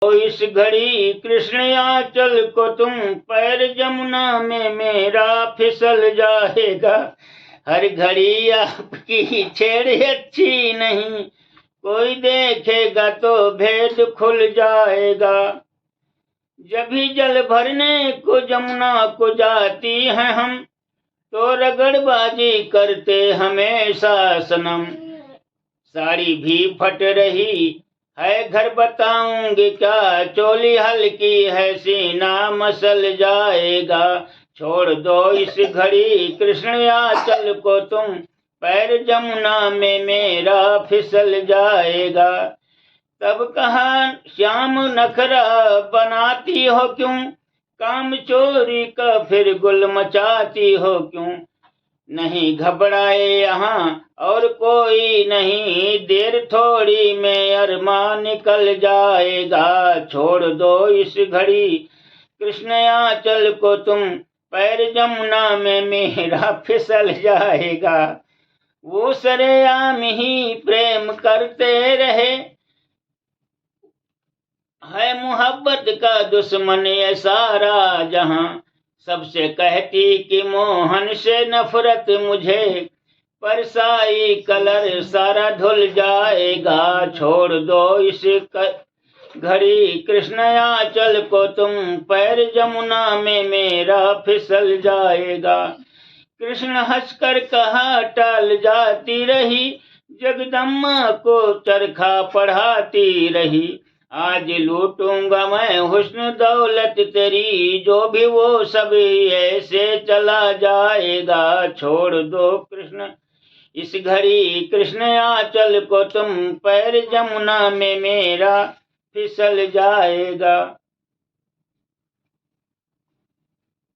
तो इस घड़ी कृष्ण आंचल को तुम, पैर जमुना में मेरा फिसल जाएगा। हर घड़ी आपकी छेड़ अच्छी नहीं, कोई देखेगा तो भेद खुल जाएगा। जब भी जल भरने को जमुना को जाती हैं हम, तो रगड़बाजी करते हमेशा सनम। साड़ी भी फट रही है घर बताऊंगी क्या, चोली हल्की है सीना मसल जाएगा। छोड़ दो इस घड़ी कृष्ण आंचल को तुम, पैर जमुना में मेरा फिसल जाएगा। तब कहा श्याम नखरा बनाती हो क्यों, काम चोरी का फिर गुल मचाती हो क्यों। नहीं घबराए यहाँ और कोई नहीं, देर थोड़ी में अरमान निकल जाएगा। छोड़ दो इस घड़ी कृष्ण आंचल को तुम, पैर जमुना में मेरा फिसल जाएगा। वो सरेआम ही प्रेम करते रहे, है मोहब्बत का दुश्मन ये सारा जहां। सबसे कहती कि मोहन से नफरत मुझे, परसाई कलर सारा धुल जाएगा। छोड़ दो इस घड़ी कृष्ण आंचल को तुम, पैर जमुना में मेरा फिसल जाएगा। कृष्ण हंसकर कहा टाल जाती रही, जगदम्मा को चरखा पढ़ाती रही। आज लूटूंगा मैं हुस्न दौलत तेरी, जो भी वो सब ऐसे चला जाएगा। छोड़ दो कृष्ण इस घड़ी कृष्ण आंचल को तुम, पैर जमुना में मेरा फिसल जाएगा।